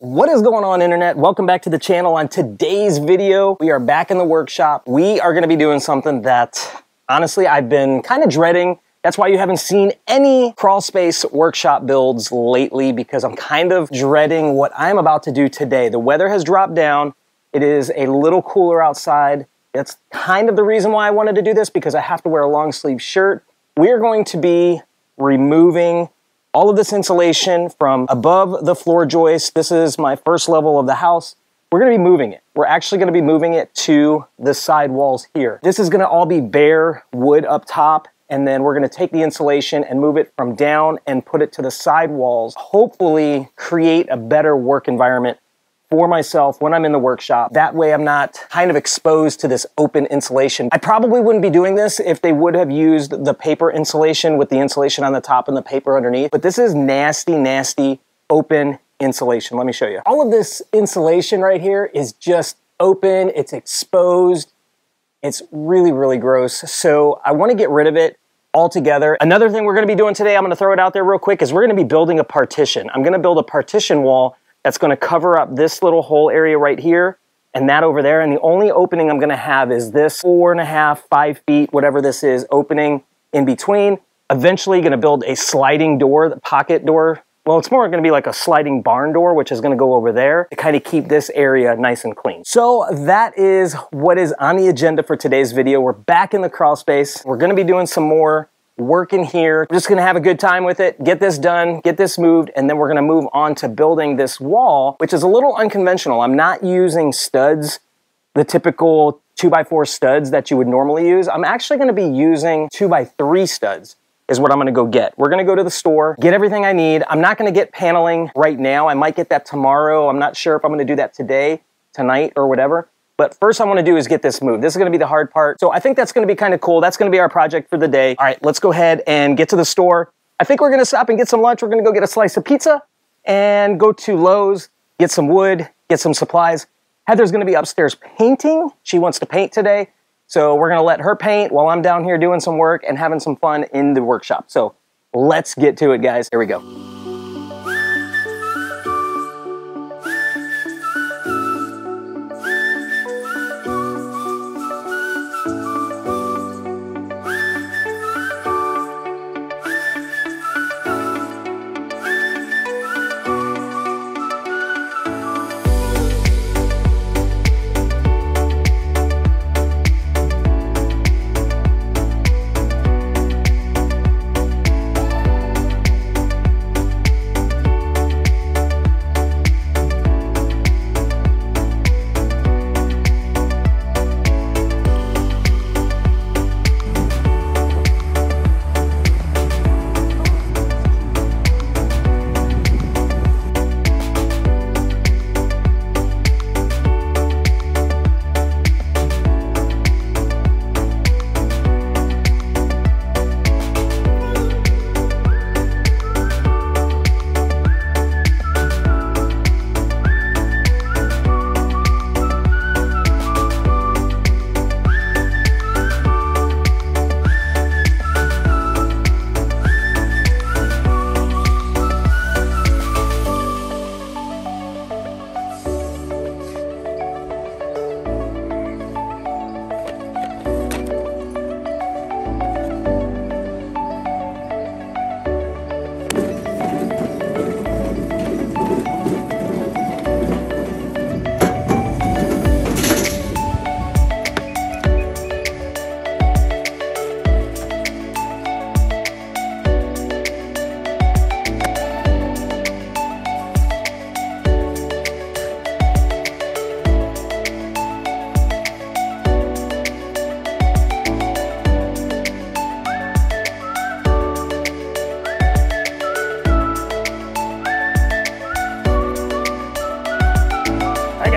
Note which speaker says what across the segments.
Speaker 1: What is going on, internet? Welcome back to the channel. On today's video, we are back in the workshop. We are going to be doing something that, honestly, I've been kind of dreading. That's why you haven't seen any Crawlspace workshop builds lately, because I'm kind of dreading what I'm about to do today. The weather has dropped down. It is a little cooler outside. That's kind of the reason why I wanted to do this, because I have to wear a long sleeve shirt. We're going to be removing all of this insulation from above the floor joist. This is my first level of the house. We're gonna be moving it. We're actually gonna be moving it to the side walls here. This is gonna all be bare wood up top, and then we're gonna take the insulation and move it from down and put it to the side walls. Hopefully create a better work environment for myself when I'm in the workshop. That way I'm not kind of exposed to this open insulation. I probably wouldn't be doing this if they would have used the paper insulation with the insulation on the top and the paper underneath, but this is nasty, nasty open insulation. Let me show you. All of this insulation right here is just open, it's exposed. It's really, really gross. So I wanna get rid of it altogether. Another thing we're gonna be doing today, I'm gonna throw it out there real quick, is we're gonna be building a partition. I'm gonna build a partition wall that's gonna cover up this little whole area right here and that over there. And the only opening I'm gonna have is this 4.5, 5 feet, whatever this is, opening in between. Eventually gonna build a sliding door, the pocket door. Well, it's more gonna be like a sliding barn door, which is gonna go over there to kind of keep this area nice and clean. So that is what is on the agenda for today's video. We're back in the crawl space. We're gonna be doing some more work in here. We're just gonna have a good time with it, get this done, get this moved, and then we're gonna move on to building this wall, which is a little unconventional. I'm not using studs, the typical 2x4 studs that you would normally use. I'm actually gonna be using 2x3 studs is what I'm gonna go get. We're gonna go to the store, get everything I need. I'm not gonna get paneling right now. I might get that tomorrow. I'm not sure if I'm gonna do that today, tonight, or whatever. But first I wanna do is get this moved. This is gonna be the hard part. So I think that's gonna be kind of cool. That's gonna be our project for the day. All right, let's go ahead and get to the store. I think we're gonna stop and get some lunch. We're gonna go get a slice of pizza and go to Lowe's, get some wood, get some supplies. Heather's gonna be upstairs painting. She wants to paint today. So we're gonna let her paint while I'm down here doing some work and having some fun in the workshop. So let's get to it, guys. Here we go.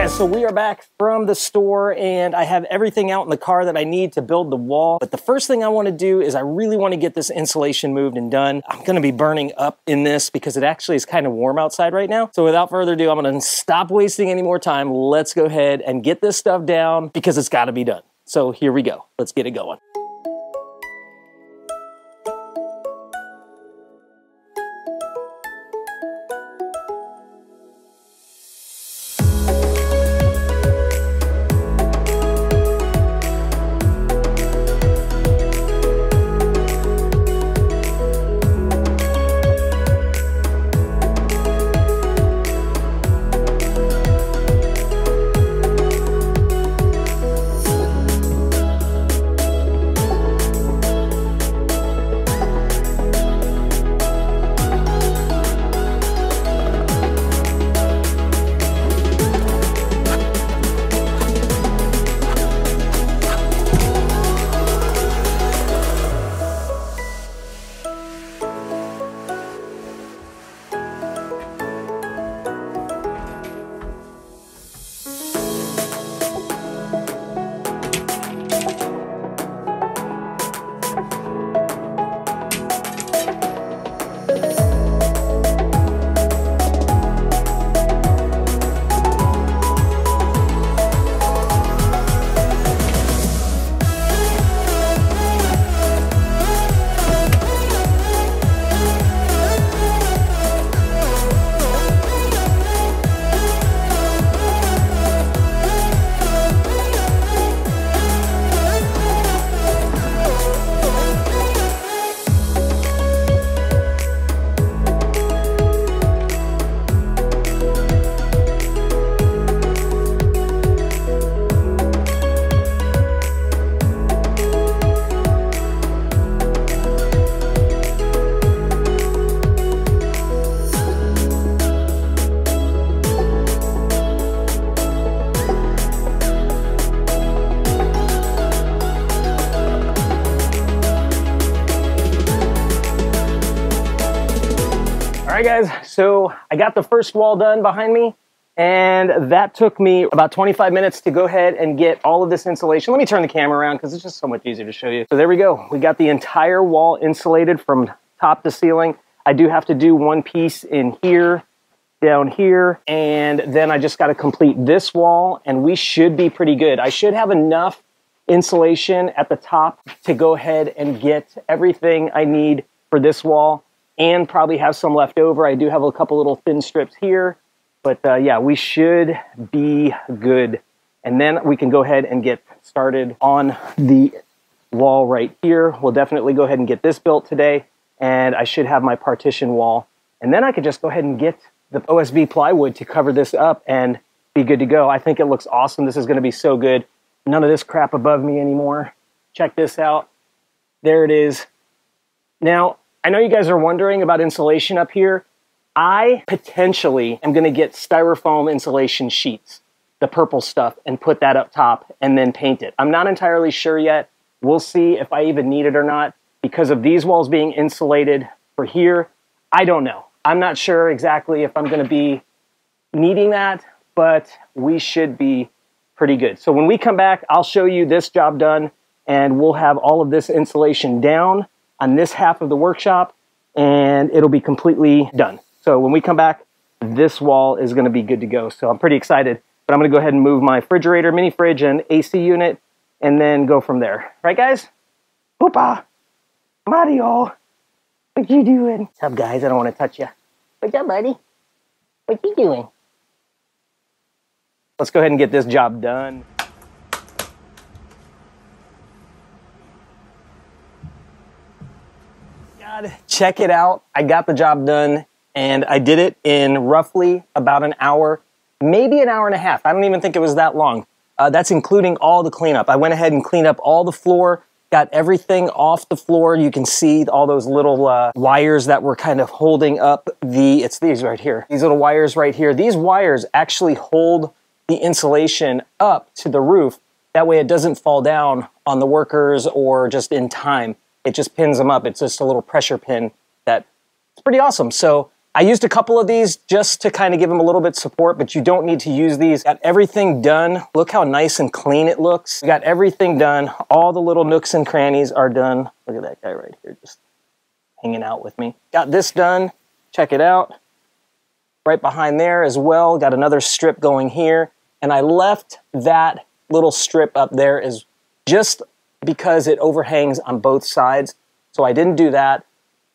Speaker 1: So we are back from the store and I have everything out in the car that I need to build the wall. But the first thing I want to do is I really want to get this insulation moved and done. I'm going to be burning up in this because it actually is kind of warm outside right now. So without further ado, I'm going to stop wasting any more time. Let's go ahead and get this stuff down because it's got to be done. So here we go. Let's get it going. guys, so I got the first wall done behind me, and that took me about 25 minutes to go ahead and get all of this insulation. Let me turn the camera around because it's just so much easier to show you. So there we go. We got the entire wall insulated from top to ceiling. I do have to do one piece in here, down here, and then I just got to complete this wall, and we should be pretty good. I should have enough insulation at the top to go ahead and get everything I need for this wall, and probably have some left over. I do have a couple little thin strips here, but yeah, we should be good. And then we can go ahead and get started on the wall right here. We'll definitely go ahead and get this built today, and I should have my partition wall. And then I could just go ahead and get the OSB plywood to cover this up and be good to go. I think it looks awesome. This is going to be so good. None of this crap above me anymore. Check this out. There it is. Now, I know you guys are wondering about insulation up here. I potentially am going to get styrofoam insulation sheets, the purple stuff, and put that up top and then paint it. I'm not entirely sure yet. We'll see if I even need it or not. Because of these walls being insulated for here, I don't know. I'm not sure exactly if I'm going to be needing that, but we should be pretty good. So when we come back, I'll show you this job done, and we'll have all of this insulation down on this half of the workshop, and it'll be completely done. So when we come back, this wall is going to be good to go. So I'm pretty excited, but I'm going to go ahead and move my refrigerator, mini fridge, and AC unit, and then go from there. Right, guys? Hoopa! Mario! What you doing? What's up, guys? I don't want to touch you. What's up, buddy? What you doing? Let's go ahead and get this job done. God, check it out. I got the job done, and I did it in roughly about an hour, maybe an hour and a half. I don't even think it was that long. That's including all the cleanup. I went ahead and cleaned up all the floor, got everything off the floor. You can see all those little wires that were kind of holding up it's these right here. These little wires right here. These wires actually hold the insulation up to the roof. That way it doesn't fall down on the workers or just in time. It just pins them up. It's just a little pressure pin that's pretty awesome. So I used a couple of these just to kind of give them a little bit of support, but you don't need to use these. Got everything done. Look how nice and clean it looks. We got everything done. All the little nooks and crannies are done. Look at that guy right here just hanging out with me. Got this done. Check it out. Right behind there as well. Got another strip going here. And I left that little strip up there is just because it overhangs on both sides. So I didn't do that.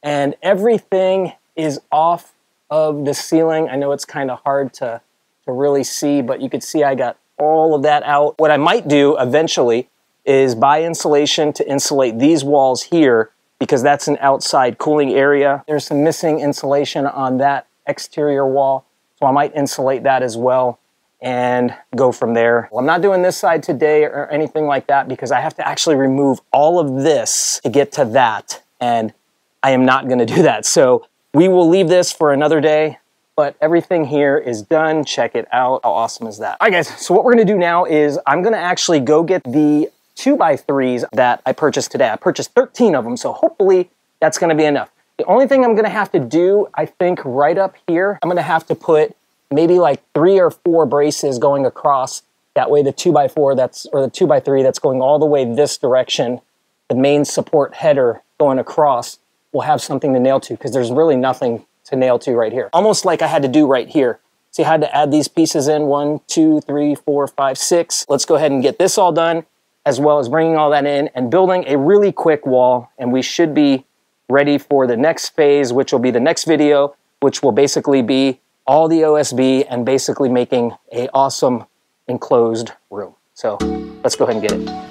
Speaker 1: And everything is off of the ceiling. I know it's kind of hard to really see, but you could see I got all of that out. What I might do eventually is buy insulation to insulate these walls here, because that's an outside cooling area. There's some missing insulation on that exterior wall, so I might insulate that as well and go from there. Well, I'm not doing this side today or anything like that because I have to actually remove all of this to get to that, and I am not going to do that. So we will leave this for another day, but everything here is done. Check it out. How awesome is that? All right, guys, so what we're going to do now is I'm going to actually go get the 2x3s that I purchased today. I purchased 13 of them, so hopefully that's going to be enough. The only thing I'm going to have to do, I think, right up here, I'm going to have to put maybe like 3 or 4 braces going across. That way the 2x4 or the 2x3 that's going all the way this direction, the main support header going across, will have something to nail to, because there's really nothing to nail to right here. Almost like I had to do right here. See, I had to add these pieces in, 1, 2, 3, 4, 5, 6. Let's go ahead and get this all done, as well as bringing all that in and building a really quick wall, and we should be ready for the next phase, which will be the next video, which will basically be all the OSB and basically making an awesome enclosed room. So let's go ahead and get it.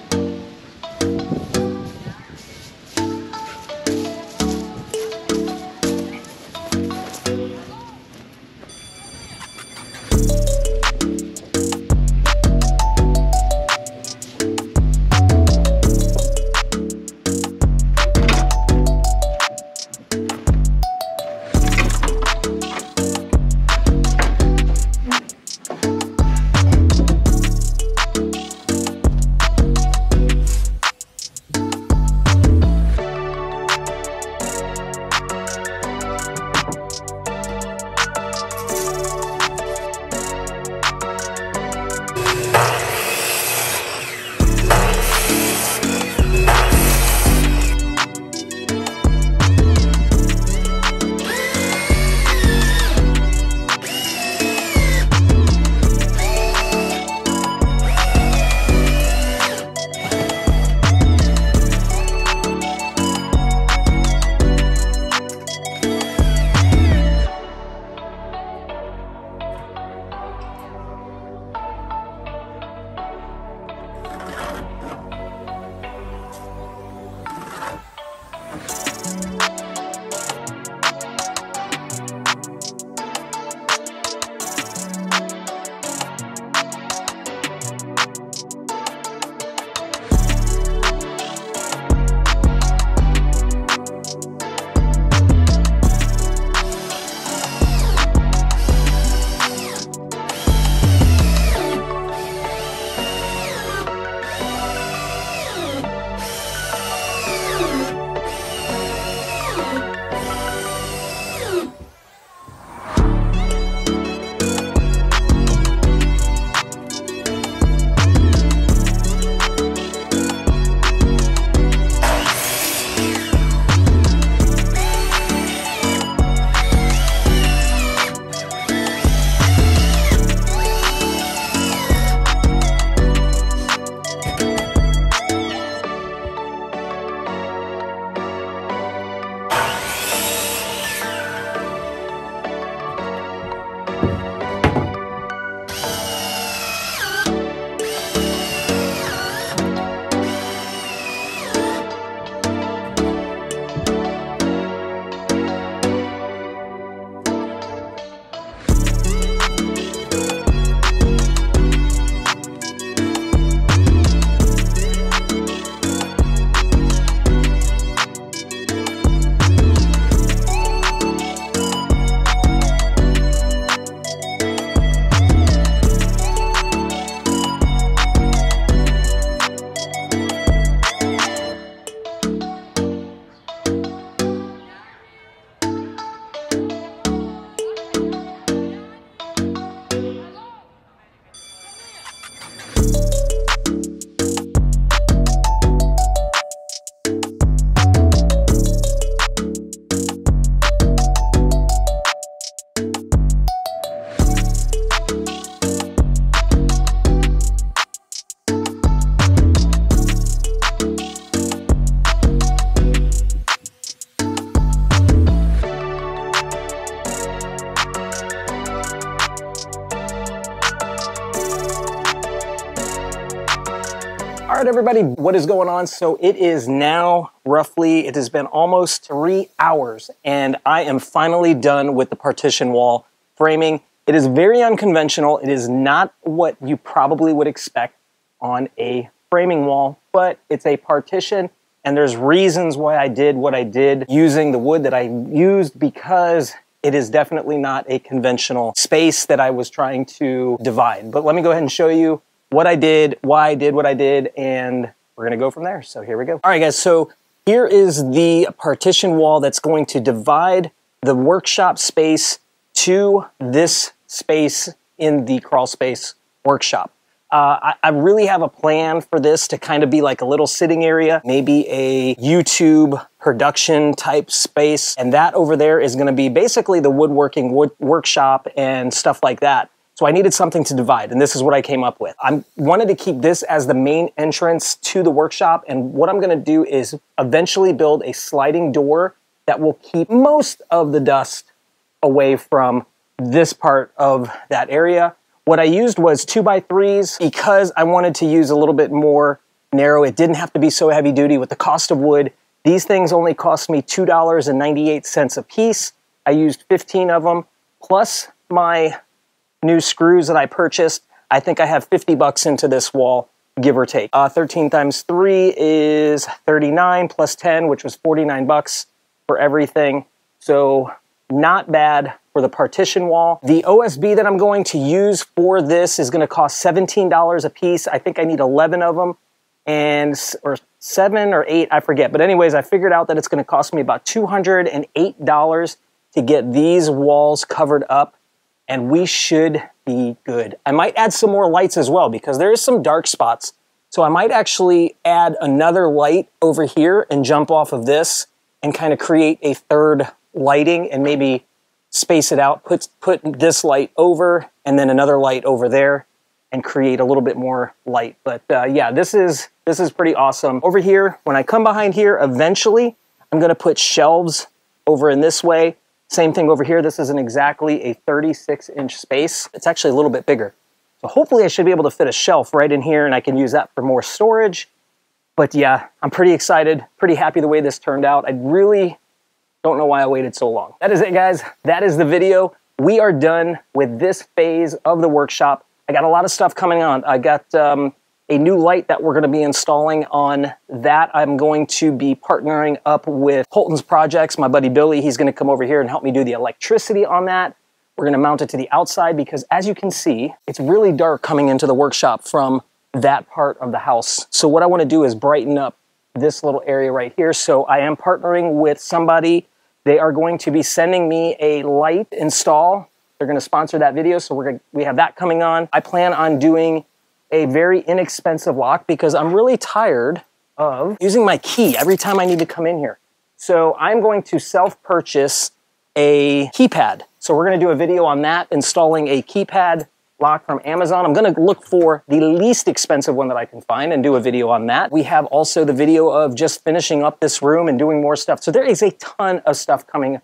Speaker 1: All right, everybody, what is going on? So it is now roughly, it has been almost 3 hours, and I am finally done with the partition wall framing. It is very unconventional. It is not what you probably would expect on a framing wall, but it's a partition, and there's reasons why I did what I did using the wood that I used, because it is definitely not a conventional space that I was trying to divide. But let me go ahead and show you what I did, why I did what I did, and we're gonna go from there. So here we go. All right, guys, so here is the partition wall that's going to divide the workshop space to this space in the Crawlspace workshop. I really have a plan for this to kind of be like a little sitting area, maybe a YouTube production type space, and that over there is gonna be basically the woodworking workshop and stuff like that. So I needed something to divide, and this is what I came up with. I wanted to keep this as the main entrance to the workshop, and what I'm gonna do is eventually build a sliding door that will keep most of the dust away from this part of that area. What I used was 2x3s because I wanted to use a little bit more narrow. It didn't have to be so heavy duty. With the cost of wood, these things only cost me $2.98 a piece. I used 15 of them, plus my new screws that I purchased. I think I have 50 bucks into this wall, give or take. 13 times 3 is 39 plus 10, which was 49 bucks for everything. So not bad for the partition wall. The OSB that I'm going to use for this is gonna cost $17 a piece. I think I need 11 of them, or 7 or 8, I forget. But anyways, I figured out that it's gonna cost me about $208 to get these walls covered up, and we should be good. I might add some more lights as well because there is some dark spots. So I might actually add another light over here and jump off of this and kind of create a third lighting and maybe space it out, put this light over and then another light over there and create a little bit more light. But yeah, this is pretty awesome. Over here, when I come behind here, eventually I'm gonna put shelves over in this way. Same thing over here. This isn't exactly a 36-inch space. It's actually a little bit bigger. So hopefully I should be able to fit a shelf right in here and I can use that for more storage. But yeah, I'm pretty excited, pretty happy the way this turned out. I really don't know why I waited so long. That is it, guys. That is the video. We are done with this phase of the workshop. I got a lot of stuff coming on. I got a new light that we're going to be installing on that. I'm going to be partnering up with Colton's Projects. My buddy Billy, he's going to come over here and help me do the electricity on that. We're going to mount it to the outside because, as you can see, it's really dark coming into the workshop from that part of the house. So what I want to do is brighten up this little area right here. So I am partnering with somebody. They are going to be sending me a light install. They're going to sponsor that video, so we have that coming on. I plan on doing a very inexpensive lock because I'm really tired of using my key every time I need to come in here. So I'm going to self-purchase a keypad. So we're gonna do a video on that, installing a keypad lock from Amazon. I'm gonna look for the least expensive one that I can find and do a video on that. We have also the video of just finishing up this room and doing more stuff. So there is a ton of stuff coming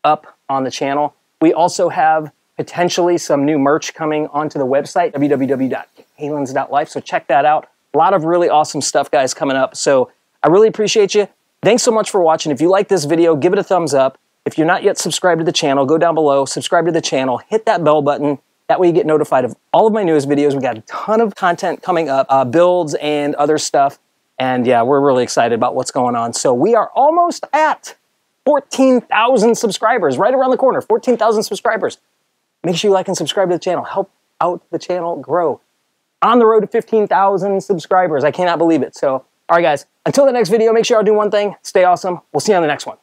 Speaker 1: up on the channel. We also have potentially some new merch coming onto the website, www.kalens.life, so check that out. A lot of really awesome stuff, guys, coming up. So I really appreciate you. Thanks so much for watching. If you like this video, give it a thumbs up. If you're not yet subscribed to the channel, go down below, subscribe to the channel, hit that bell button. That way you get notified of all of my newest videos. We got a ton of content coming up, builds and other stuff. And yeah, we're really excited about what's going on. So we are almost at 14,000 subscribers, right around the corner, 14,000 subscribers. Make sure you like and subscribe to the channel. Help out the channel grow. On the road to 15,000 subscribers. I cannot believe it. So, all right, guys, until the next video, make sure y'all do one thing. Stay awesome. We'll see you on the next one.